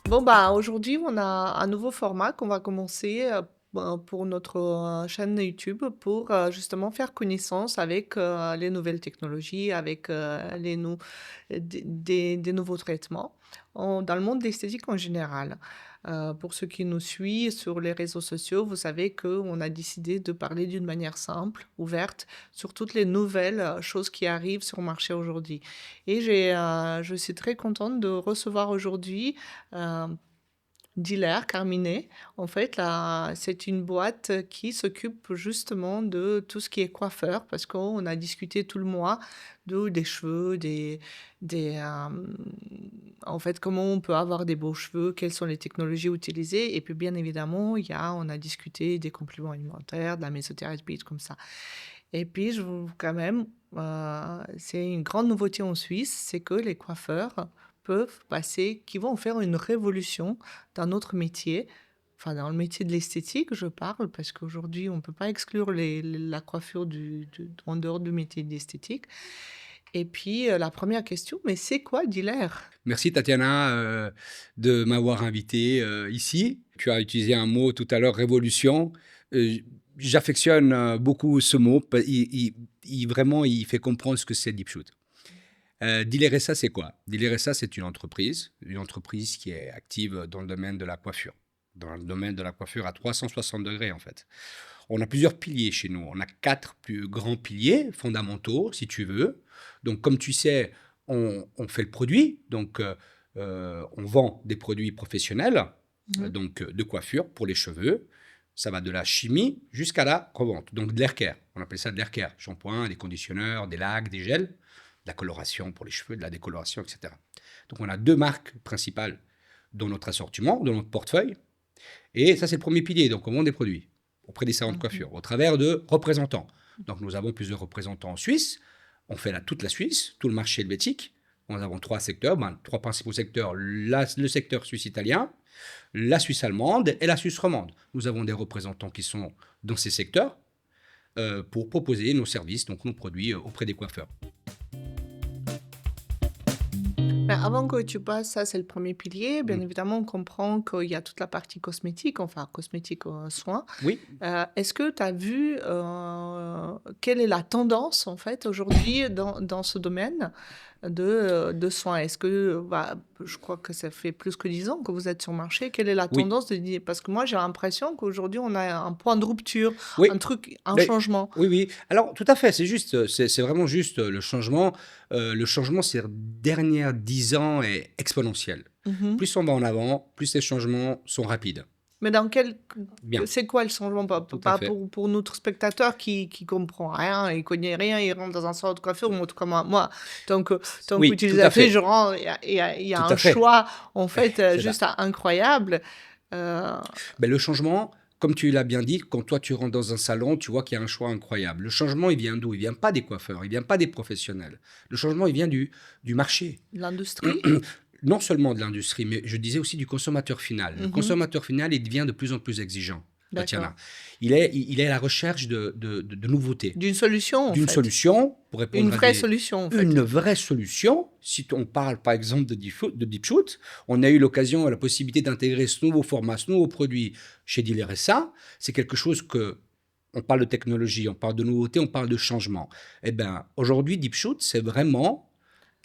Bon, bah, aujourd'hui, on a un nouveau format qu'on va commencer pour notre chaîne YouTube pour justement faire connaissance avec les nouvelles technologies, avec des nouveaux traitements dans le monde de l'esthétique en général. Pour ceux qui nous suivent sur les réseaux sociaux, vous savez qu'on a décidé de parler d'une manière simple, ouverte, sur toutes les nouvelles choses qui arrivent sur le marché aujourd'hui. Et je suis très contente de recevoir aujourd'hui euh, Dealer, Carminet. En fait, là, c'est une boîte qui s'occupe justement de tout ce qui est coiffeur, parce qu'on a discuté tout le mois des cheveux, des, en fait, comment on peut avoir des beaux cheveux, quelles sont les technologies utilisées. Et puis, bien évidemment, on a discuté des compléments alimentaires, de la mésothérapie, comme ça. Et puis, quand même, c'est une grande nouveauté en Suisse, c'est que les coiffeurs peuvent passer, qui vont faire une révolution dans notre métier, enfin dans le métier de l'esthétique, je parle, parce qu'aujourd'hui, on ne peut pas exclure la coiffure en dehors du métier d'esthétique. Et puis, la première question, mais c'est quoi dealer? Merci Tatiana de m'avoir invité ici. Tu as utilisé un mot tout à l'heure, révolution. Euh, J'affectionne beaucoup ce mot. Vraiment, il fait comprendre ce que c'est DeepShoot. Dealer SA, c'est quoi? Dealer SA, c'est une entreprise qui est active dans le domaine de la coiffure. Dans le domaine de la coiffure à 360 degrés, en fait. On a plusieurs piliers chez nous. On a 4 plus grands piliers fondamentaux, si tu veux. Donc, comme tu sais, on fait le produit. Donc, on vend des produits professionnels, Mhm. donc de coiffure pour les cheveux. Ça va de la chimie jusqu'à la revente. Donc, de l'air care. On appelle ça de l'air care. Shampoing, des conditionneurs, des lacs, des gels, de la coloration pour les cheveux, de la décoloration, etc. Donc, on a 2 marques principales dans notre assortiment, dans notre portefeuille. Et ça, c'est le premier pilier. Donc, on vend des produits auprès des salons de Mhm. coiffure au travers de représentants. Donc, nous avons plusieurs représentants en Suisse. On fait toute la Suisse, tout le marché helvétique. Nous avons 3 secteurs, 3 principaux secteurs. Le secteur suisse-italien, la Suisse allemande et la Suisse romande. Nous avons des représentants qui sont dans ces secteurs pour proposer nos services, donc nos produits auprès des coiffeurs. Mais avant que tu passes, ça c'est le premier pilier. Bien Mm. évidemment, on comprend qu'il y a toute la partie cosmétique, enfin cosmétique soins. Oui. Est-ce que tu as vu quelle est la tendance en fait aujourd'hui dans ce domaine de soins? Est-ce que, je crois que ça fait plus que 10 ans que vous êtes sur le marché. Quelle est la Oui. tendance parce que moi j'ai l'impression qu'aujourd'hui on a un point de rupture, un Oui. truc, un Mais- changement. oui, oui. Alors, tout à fait, c'est juste, c'est vraiment juste le changement. Le changement ces dernières 10 ans est exponentiel. Mhm. Plus on va en avant, plus les changements sont rapides. Mais Bien, c'est quoi le changement tout à fait. pour notre spectateur qui comprend rien, il connaît rien, il rentre dans un salon de coiffure, moi, tout comme moi, tant Oui, tout à qu'utilisateur, fait. je rentre, il y a Tout un à fait. choix, en fait, C'est ça. juste incroyable. Euh, Ben, le changement, comme tu l'as bien dit, quand toi tu rentres dans un salon, tu vois qu'il y a un choix incroyable. Le changement, il vient d'où? Il vient pas des coiffeurs, il vient pas des professionnels. Le changement, il vient du marché. L'industrie. Non seulement de l'industrie, mais je disais aussi du consommateur final. Le Mhm. consommateur final, il devient de plus en plus exigeant, D'accord. Tatiana. Il est à la recherche de nouveautés, D'une solution, en d'une fait. solution pour Une répondre à vraie solution, en fait. une vraie solution. Si on parle par exemple de DeepShoot, on a eu l'occasion, la possibilité d'intégrer ce nouveau format, ce nouveau produit chez Dealer SA. C'est quelque chose que on parle de technologie, on parle de nouveauté, on parle de changement. Eh bien, aujourd'hui, DeepShoot, c'est vraiment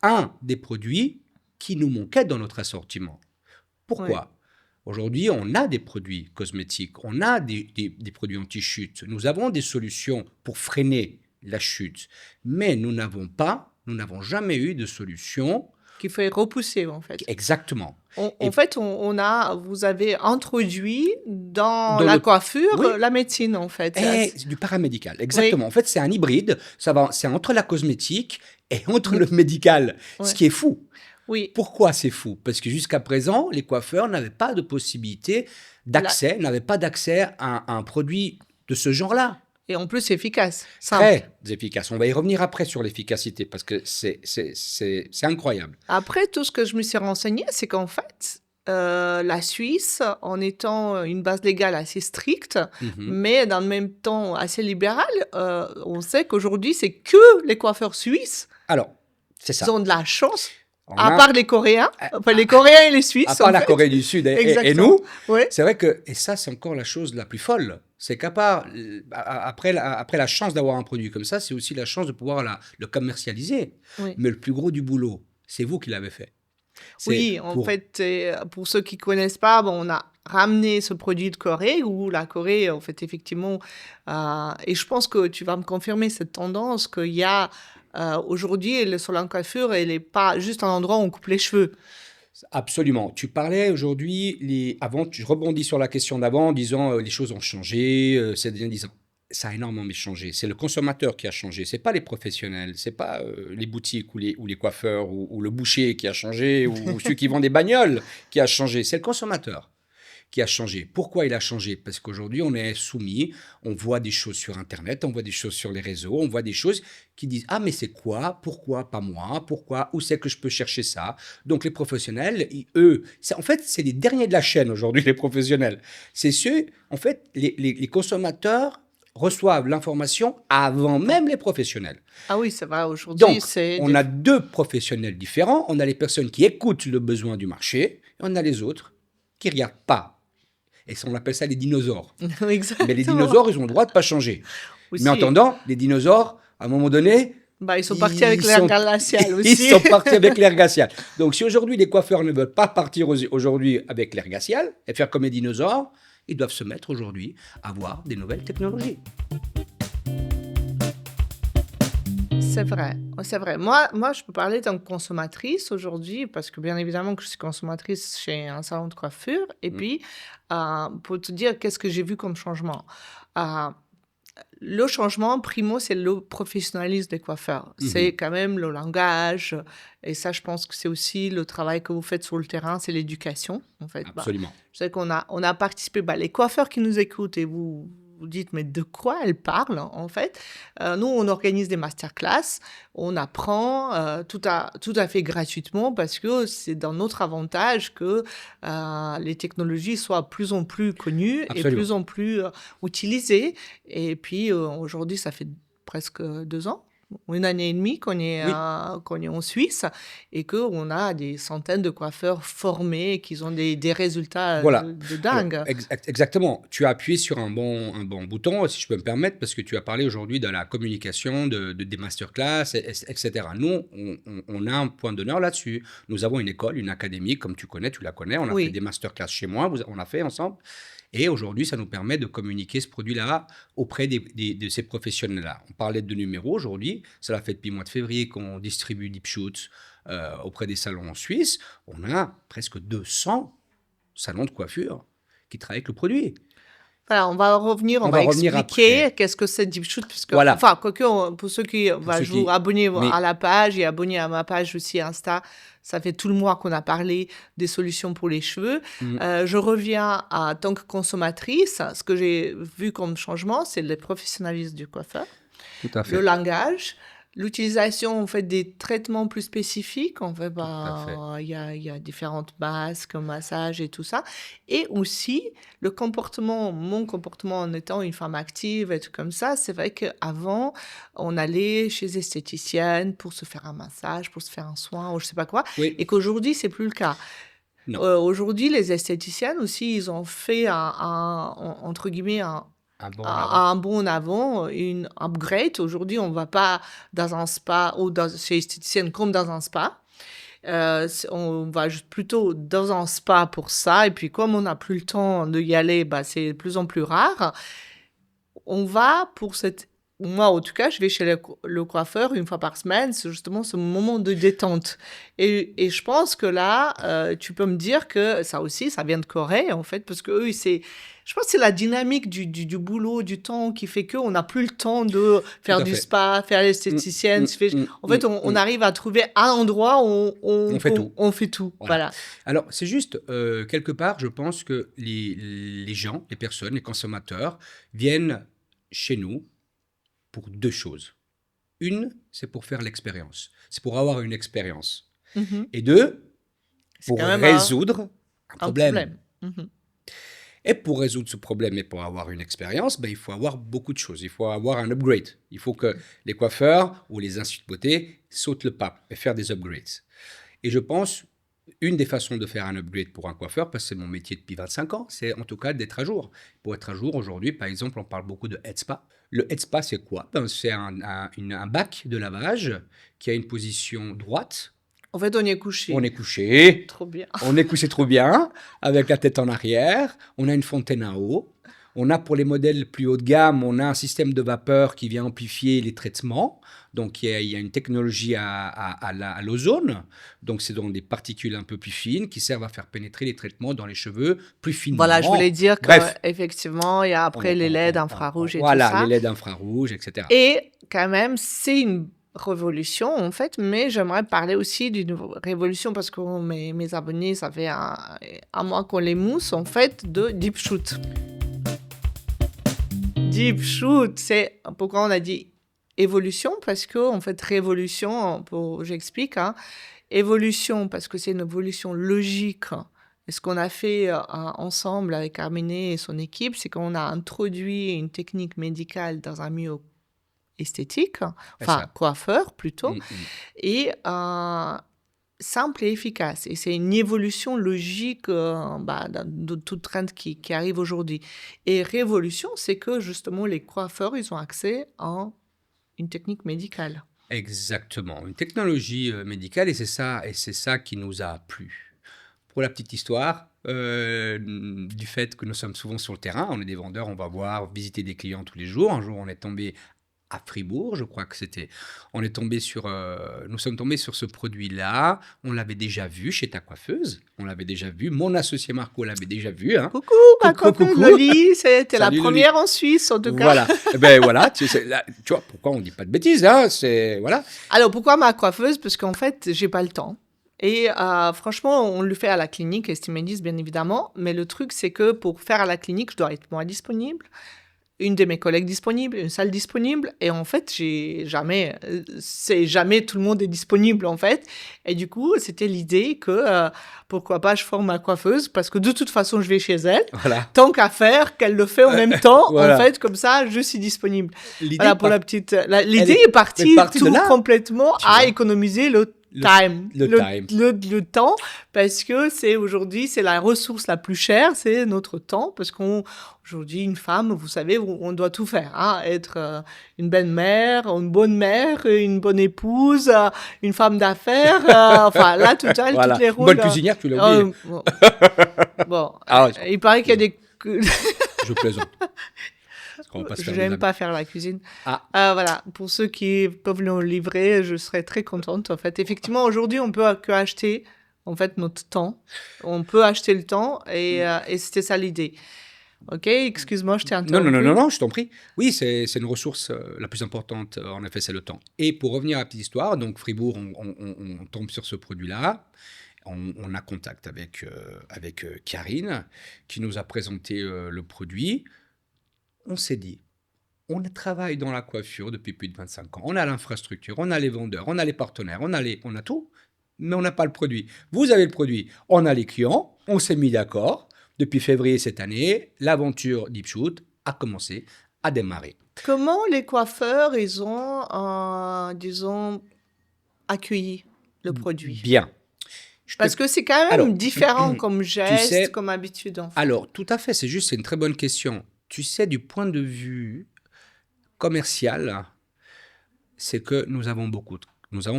un des produits qui nous manquait dans notre assortiment. Ouais. Pourquoi? Aujourd'hui, on a des produits cosmétiques, on a des produits anti-chute, nous avons des solutions pour freiner la chute, mais nous n'avons jamais eu de solution Qu'il faut repousser, en fait. exactement. En Et fait, vous avez introduit dans dans la le... coiffure Oui, la médecine, en fait. c'est du paramédical, Oui, exactement. En fait, c'est un hybride, c'est entre la cosmétique et entre le oui, médical, ce ouais, qui est fou. oui. Pourquoi c'est fou? Parce que jusqu'à présent, les coiffeurs n'avaient pas de possibilité La- n'avaient pas d'accès à un produit de ce genre-là. Et en plus, c'est efficace, simple. Très efficace. On va y revenir après sur l'efficacité parce que c'est incroyable. Après, tout ce que je me suis renseigné, c'est qu'en fait, la Suisse, en étant une base légale assez stricte, Mhm. mais dans le même temps assez libérale, on sait qu'aujourd'hui, c'est que les coiffeurs suisses Alors, c'est qui ça. ont de la chance. On À a, part les Coréens, à, enfin les Coréens et les à Suisses, part en la fait. Corée du Sud et Exactement. nous, Oui, c'est vrai que, et ça c'est encore la chose la plus folle, c'est qu'à part, après la chance d'avoir un produit comme ça, c'est aussi la chance de pouvoir le commercialiser. oui. Mais le plus gros du boulot, c'est vous qui l'avez fait. C'est Oui, en pour, fait, pour ceux qui connaissent pas, bon, on a ramené ce produit de Corée, où la Corée, en fait, effectivement, et je pense que tu vas me confirmer cette tendance qu'il y a aujourd'hui, le salon de coiffure, elle n'est pas juste un endroit où on coupe les cheveux. absolument. Tu parlais aujourd'hui, avant, tu rebondis sur la question d'avant en disant les choses ont changé ces derniers 10 ans. Ça a énormément changé. C'est le consommateur qui a changé. C'est pas les professionnels. C'est pas les boutiques ou les coiffeurs ou le boucher qui a changé ou ceux qui vendent des bagnoles qui a changé. C'est le consommateur qui a changé. Pourquoi il a changé? Parce qu'aujourd'hui, on est soumis, on voit des choses sur Internet, on voit des choses sur les réseaux, on voit des choses qui disent ah mais c'est quoi? Pourquoi pas moi? Pourquoi? Où c'est que je peux chercher ça? Donc les professionnels, eux, en fait, c'est les derniers de la chaîne aujourd'hui, les professionnels. C'est ceux, en fait, les consommateurs reçoivent l'information avant même les professionnels. Ah oui, c'est vrai, aujourd'hui, Donc, c'est on a deux professionnels différents. On a les personnes qui écoutent le besoin du marché et on a les autres qui ne regardent pas. Et on appelle ça les dinosaures. Mais les Exactement. dinosaures, ils ont le droit de pas changer. Mais en Aussi, attendant, les dinosaures, à un moment donné, bah, ils sont partis avec ils l'air sont, glacial ils aussi. sont partis avec l'air glacial. Donc, si aujourd'hui les coiffeurs ne veulent pas partir aujourd'hui avec l'air glacial et faire comme les dinosaures, ils doivent se mettre aujourd'hui à voir des nouvelles technologies. C'est vrai, c'est vrai. Moi, je peux parler en tant que consommatrice aujourd'hui, parce que bien évidemment que je suis consommatrice chez un salon de coiffure. Et Mm. puis, pour te dire qu'est-ce que j'ai vu comme changement. Euh, le changement, primo, c'est le professionnalisme des coiffeurs. C'est Mhm. quand même le langage. Et ça, je pense que c'est aussi le travail que vous faites sur le terrain, c'est l'éducation. En fait, bah, Absolument. je sais qu'on a participé, bah, les coiffeurs qui nous écoutent et vous dites, mais de quoi elle parle, en fait? Nous, on organise des masterclass, on apprend tout à fait gratuitement parce que c'est dans notre avantage que les technologies soient plus en plus connues et Absolument. plus en plus utilisées. Et puis, aujourd'hui, ça fait presque 2 ans, une année et demie Oui. qu'on est en Suisse et qu'on a des centaines de coiffeurs formés qui ont des résultats Voilà. de Alors, dingue. exactement. Tu as appuyé sur un bon bouton, si je peux me permettre, parce que tu as parlé aujourd'hui de la communication, des masterclass, etc. Nous, on a un point d'honneur là-dessus. Nous avons une école, une académie, comme tu connais, tu la connais. On a fait des Oui, masterclass chez moi, on a fait ensemble. Et aujourd'hui, ça nous permet de communiquer ce produit-là auprès de ces professionnels-là. On parlait de numéros aujourd'hui. Ça l'a fait depuis le mois de février qu'on distribue Deep Shoots auprès des salons en Suisse. On a presque 200 salons de coiffure qui travaillent avec le produit. voilà, on va revenir, on On va va revenir expliquer après. qu'est-ce que c'est Deep Shoot, puisque, Voilà, enfin, quoique, pour ceux qui, pour bah, ceux je vous qui... abonnez à Mais la page et abonner à ma page aussi Insta. Ça fait tout le mois qu'on a parlé des solutions pour les cheveux. Je reviens à tant que consommatrice. Ce que j'ai vu comme changement, c'est le professionnalisme du coiffeur, tout à le fait, langage, l'utilisation en fait des traitements plus spécifiques. En fait, tout à fait. bah, il y a différentes masques, massages et tout ça. Et aussi le comportement, mon comportement en étant une femme active et tout comme ça. C'est vrai qu'avant, on allait chez esthéticienne pour se faire un massage, pour se faire un soin ou je sais pas quoi. Oui, Et qu'aujourd'hui, c'est plus le cas. non, Aujourd'hui, les esthéticiennes aussi, ils ont fait entre guillemets un bon en avant. un bond en avant, une upgrade. Aujourd'hui, on ne va pas dans un spa ou chez esthéticienne comme dans un spa. On va plutôt dans un spa pour ça. Et puis, comme on n'a plus le temps d'y aller, bah, c'est de plus en plus rare. On va pour cette... Moi, en tout cas, je vais chez le coiffeur une fois par semaine. C'est justement ce moment de détente. Et je pense que là, tu peux me dire que ça aussi, ça vient de Corée, en fait, parce que eux, je pense que c'est la dynamique du boulot, du temps qui fait qu'on n'a plus le temps de Tout faire à du fait. spa, faire Mm, l'esthéticienne. mm, mm, En mm, fait, on mm. arrive à trouver un endroit où On fait tout. on fait tout. Voilà. Voilà. Alors, c'est juste, quelque part, je pense que les gens, les personnes, les consommateurs viennent chez nous pour deux choses. Une, c'est pour faire l'expérience. C'est pour avoir une expérience. Mhm. Et deux, C'est pour quand même résoudre un un problème. problème. Mhm. Et pour résoudre ce problème et pour avoir une expérience, ben, il faut avoir beaucoup de choses. Il faut avoir un upgrade. Il faut que les coiffeurs ou les instituts de beauté sautent le pas et faire des upgrades. Et je pense, une des façons de faire un upgrade pour un coiffeur, parce que c'est mon métier depuis 25 ans, c'est en tout cas d'être à jour. Pour être à jour, aujourd'hui, par exemple, on parle beaucoup de head spa. Le head spa, c'est quoi? C'est un bac de lavage qui a une position droite. En fait, on y est On couché. est couché, Trop bien. on est couché trop bien, avec la tête en arrière, on a une fontaine à eau. On a pour les modèles plus haut de gamme, on a un système de vapeur qui vient amplifier les traitements. Donc il y a une technologie à l'ozone. Donc c'est dans des particules un peu plus fines qui servent à faire pénétrer les traitements dans les cheveux plus Voilà, je voulais finement. dire Bref, qu'effectivement, il y a après les LED infrarouges et tout voilà, les ça. LED infrarouges, etc. Et quand même, c'est une révolution, en fait, mais j'aimerais parler aussi d'une révolution parce que mes abonnés, ça fait un mois qu'on les mousse, en fait, de Deep Shoot. Deep Shoot, c'est pourquoi on a dit évolution, parce que, en fait, révolution, j'explique, hein, évolution, parce que c'est une évolution logique. Et ce qu'on a fait ensemble avec Arminé et son équipe, c'est qu'on a introduit une technique médicale dans un milieu esthétique, C'est enfin ça. coiffeur plutôt, Mm, mm. et simple et efficace. Et c'est une évolution logique de toute trend qui arrive aujourd'hui. Et révolution, c'est que justement les coiffeurs, ils ont accès à une technique médicale. Exactement, une technologie médicale, et c'est ça qui nous a plu. Pour la petite histoire, du fait que nous sommes souvent sur le terrain, on est des vendeurs, on va voir, visiter des clients tous les jours. Un jour, on est tombé à Fribourg, je crois que c'était. Nous sommes tombés sur ce produit-là. On l'avait déjà vu chez ta coiffeuse. On l'avait déjà vu. Mon associé Marco l'avait déjà vu. Hein. Coucou, ma Coucou, coiffeuse coucou. Loli, c'était la Salut, Loli. première en Suisse, en tout cas. Voilà. Eh ben voilà. Tu vois pourquoi on dit pas de bêtises, hein. C'est voilà. Alors, pourquoi ma coiffeuse? Parce qu'en fait, j'ai pas le temps. Et franchement, on le fait à la clinique, Estimedis, bien évidemment. Mais le truc, c'est que pour faire à la clinique, je dois être moi disponible, une de mes collègues disponible, une salle disponible. Et en fait, c'est jamais tout le monde est disponible, en fait. Et du coup, c'était l'idée que pourquoi pas je forme ma coiffeuse, parce que de toute façon, je vais chez elle. Voilà. Tant qu'à faire, qu'elle le fait en même temps, Voilà. en fait, comme ça, je suis disponible. L'idée Voilà pour part- la petite. L'idée est partie partie de tout là, complètement tu à vois. économiser le time. le time. Le temps, parce que aujourd'hui, c'est la ressource la plus chère, c'est notre temps, parce qu'aujourd'hui, une femme, vous savez, on doit tout faire, hein, être une belle-mère, une bonne mère, une bonne épouse, une femme d'affaires, enfin, là, total, Voilà. toutes les Une rôles. bonne cuisinière, tu l'as oublié. Bon, Ah ouais, il paraît qu'il y a des... je plaisante. Parce qu'on va pas se faire des J'aime amis. pas faire la cuisine. Ah. Voilà, pour ceux qui peuvent nous livrer, je serais très contente. En fait, effectivement, aujourd'hui, on peut que acheter en fait notre temps. On peut acheter le temps et c'était ça l'idée. Ok, excuse-moi, je t'ai interrompu. Non, je t'en prie. Oui, c'est une ressource la plus importante, en effet, c'est le temps. Et pour revenir à la petite histoire, donc Fribourg, on tombe sur ce produit-là. On a contact avec Karine, qui nous a présenté le produit. On s'est dit, on travaille dans la coiffure depuis plus de 25 ans. On a l'infrastructure, on a les vendeurs, on a les partenaires, on a tout, mais on n'a pas le produit. Vous avez le produit, on a les clients, on s'est mis d'accord. Depuis février cette année, l'aventure Deep Shoot a commencé à démarrer. Comment les coiffeurs, ils ont, disons, accueilli le produit? Bien. Parce que c'est quand même Alors, différent comme geste, sais- comme habitude, en fait. Alors, tout à fait, c'est une très bonne question. Tu sais, du point de vue commercial, c'est que nous avons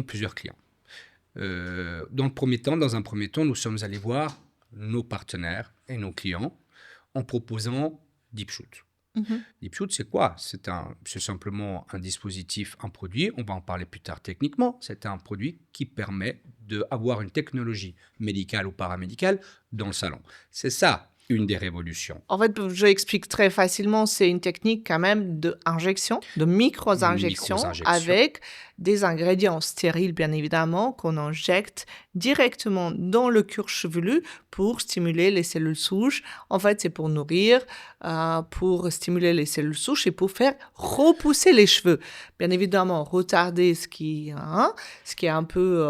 plusieurs clients. Dans un premier temps, nous sommes allés voir nos partenaires et nos clients en proposant Deep Shoot. Mhm. Deep Shoot, c'est quoi? C'est simplement un dispositif, un produit, on va en parler plus tard techniquement, c'est un produit qui permet d'avoir une technologie médicale ou paramédicale dans le salon. C'est ça, une des révolutions. En fait, je explique très facilement, c'est une technique quand même d'injection, de micro-injection, Micro-injection. avec des ingrédients stériles, bien évidemment, qu'on injecte directement dans le cuir chevelu pour stimuler les cellules souches. En fait, c'est pour nourrir, pour stimuler les cellules souches et pour faire repousser les cheveux. Bien évidemment, retarder ce qui est un peu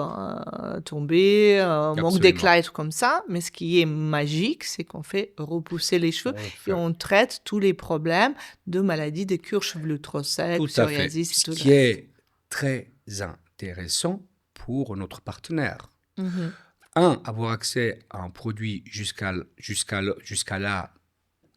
tombé, manque Absolument. d'éclat et tout comme ça. Mais ce qui est magique, c'est qu'on fait repousser les cheveux et on traite tous les problèmes de maladies des cuirs chevelu trop secs, Tout à fait. psoriasis et Ce tout qui le est très intéressant pour notre partenaire. Mmh. Avoir accès à un produit jusqu'à là,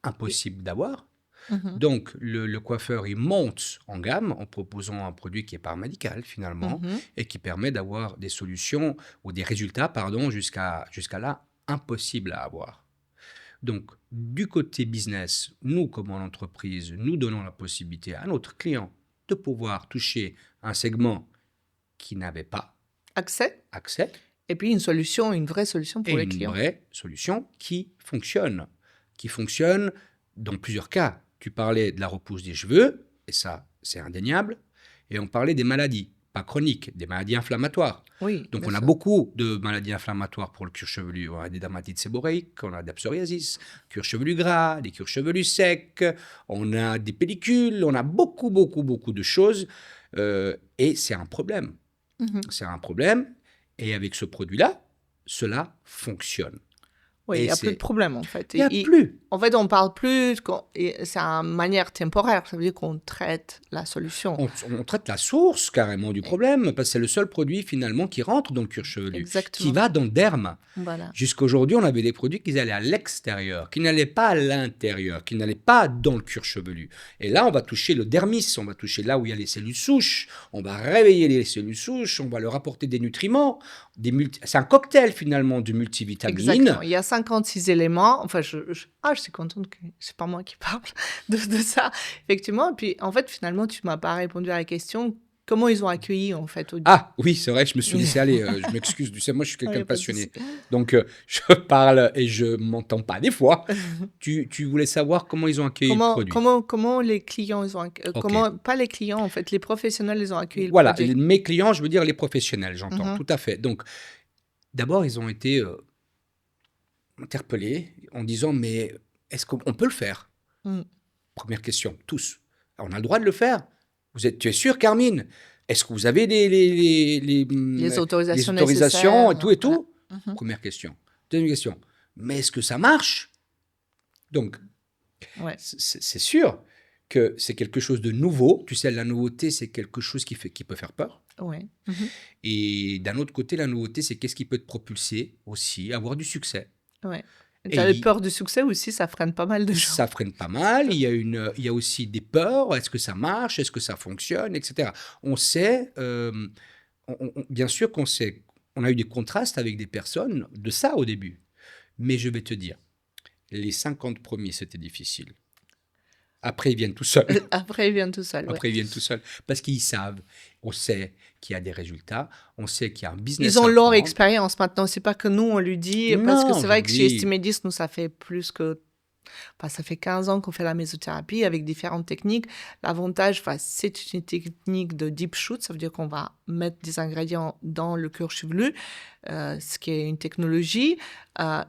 impossible d'avoir. Mmh. Donc, le coiffeur, il monte en gamme en proposant un produit qui est paramédical finalement Mmh. et qui permet d'avoir des solutions ou des résultats, pardon, jusqu'à là, impossible à avoir. Donc, du côté business, nous, comme entreprise, nous donnons la possibilité à notre client de pouvoir toucher un segment qui n'avait pas Accès accès et puis une vraie solution et pour les une clients. vraie solution qui fonctionne dans plusieurs cas. Tu parlais de la repousse des cheveux, et ça, c'est indéniable, et on parlait des maladies, pas chroniques, des maladies inflammatoires. Oui, Donc, bien on a sûr. beaucoup de maladies inflammatoires pour le cuir chevelu. On a des dermatites séborréiques, on a des psoriasis, cuir chevelu gras, des cuirs chevelus secs, on a des pellicules, on a beaucoup, beaucoup, beaucoup de choses. Et c'est un problème. Mmh. C'est un problème. Et avec ce produit-là, cela fonctionne. Oui, il Et y a plus de problème, en fait. il n'y a Et plus. en fait, on parle plus et c'est une manière temporaire, ça veut dire qu'on traite la solution. On traite la source carrément du E problème, parce que c'est le seul produit finalement qui rentre dans le cuir chevelu, qui exactement, va dans le derme. voilà. Jusqu'à aujourd'hui, on avait des produits qui allaient à l'extérieur, qui n'allaient pas à l'intérieur, qui n'allaient pas dans le cuir chevelu. Et là, on va toucher le dermis, on va toucher là où il y a les cellules souches, on va réveiller les cellules souches, on va leur apporter des nutriments. C'est un cocktail finalement de Exactement. multivitamines. Il y a 56 éléments. Enfin, je suis contente que c'est pas moi qui parle de ça, effectivement. Et puis, en fait, finalement, tu m'as pas répondu à la question, comment ils ont accueilli, en fait, au Ah oui, c'est vrai que je me suis laissé aller. Je m'excuse, tu sais, moi je suis Non, il y quelqu'un a de pas de souci. passionné. Donc je parle et je m'entends pas des fois. Tu voulais savoir comment ils ont accueilli le produit. Comment les clients, Ok. pas les clients, en fait, les professionnels, ils ont accueilli le Voilà, produit? mes clients, je veux dire les professionnels, j'entends, Mhm. tout à fait. Donc d'abord, ils ont été interpellés en disant, mais est-ce qu'on peut le faire? Mm. Première question, tous. On a le droit de le faire? Tu es sûr, Carmine? Est-ce que vous avez Les les autorisations autorisations et nécessaires, tout et voilà. tout? Mhm. Première question. Deuxième question, mais est-ce que ça marche? Donc, Ouais, c'est sûr que c'est quelque chose de nouveau. Tu sais, la nouveauté, c'est quelque chose qui peut faire peur. ouais. Mhm. Et d'un autre côté, la nouveauté, c'est qu'est-ce qui peut te propulser aussi, avoir du succès. Ouais. Tu Et avais peur du succès aussi, ça freine pas mal de gens. ça freine pas mal. Il y a aussi des peurs. Est-ce que ça marche? Est-ce que ça fonctionne? Etc. On sait, bien sûr qu'on sait, on a eu des contrastes avec des personnes de ça au début. Mais je vais te dire, les 50 premiers, c'était difficile. Après, ils viennent tout seuls. Après, il vient tout seul, ouais. Après, ils viennent tout seuls. Parce qu'ils savent, on sait qu'il y a des résultats, on sait qu'il y a un Ils business ont à leur prendre. expérience maintenant, c'est pas que nous, on lui dit, parce que Non, c'est je vrai vous que chez dis, Estimedis, nous, ça fait plus que enfin, ça fait 15 ans qu'on fait la mésothérapie avec différentes techniques. L'avantage, enfin, c'est une technique de deep shoot, ça veut dire qu'on va mettre des ingrédients dans le cuir chevelu, ce qui est une technologie. Ça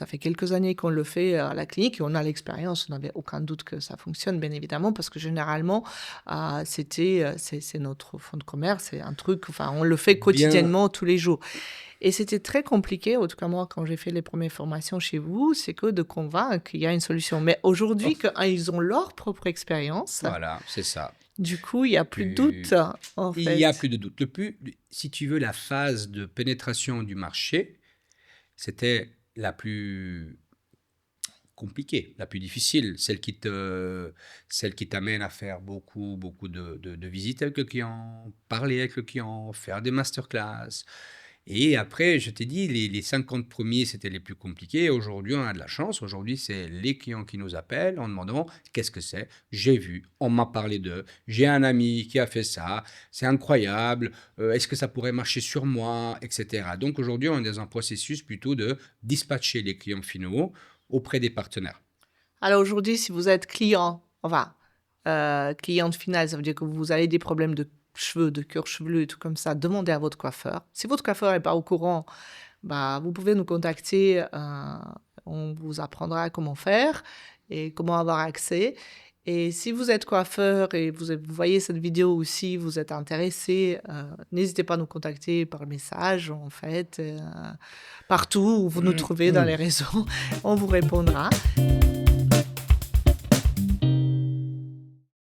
fait quelques années qu'on le fait à la clinique et on a l'expérience, on n'avait aucun doute que ça fonctionne, bien évidemment, parce que généralement, c'est notre fonds de commerce, c'est un truc, enfin, on le fait bien, quotidiennement, tous les jours. Et c'était très compliqué, en tout cas moi, quand j'ai fait les premières formations chez vous, c'est que de convaincre qu'il y a une solution. Mais aujourd'hui, ils ont leur propre expérience, voilà, c'est ça. du coup, il n'y a plus de doute, en Il n'y a fait. plus de doute. Si tu veux, la phase de pénétration du marché, c'était la plus compliquée, la plus difficile, celle qui t'amène à faire beaucoup, beaucoup de visites avec le client, parler avec le client, faire des masterclass. Et après, je t'ai dit, les 50 premiers, c'était les plus compliqués. Aujourd'hui, on a de la chance. Aujourd'hui, c'est les clients qui nous appellent en demandant qu'est-ce que c'est. J'ai vu, on m'a parlé d'eux. J'ai un ami qui a fait ça. C'est incroyable. Est-ce que ça pourrait marcher sur moi, etc. Donc aujourd'hui, on est dans un processus plutôt de dispatcher les clients finaux auprès des partenaires. Alors aujourd'hui, si vous êtes cliente finale, ça veut dire que vous avez des problèmes de cheveux, de cuir chevelu et tout comme ça, demandez à votre coiffeur. Si votre coiffeur n'est pas au courant, bah, vous pouvez nous contacter, on vous apprendra comment faire et comment avoir accès. Et si vous êtes coiffeur et vous voyez cette vidéo aussi, vous êtes intéressé, n'hésitez pas à nous contacter par message, en fait, partout où vous nous trouvez dans les réseaux, on vous répondra.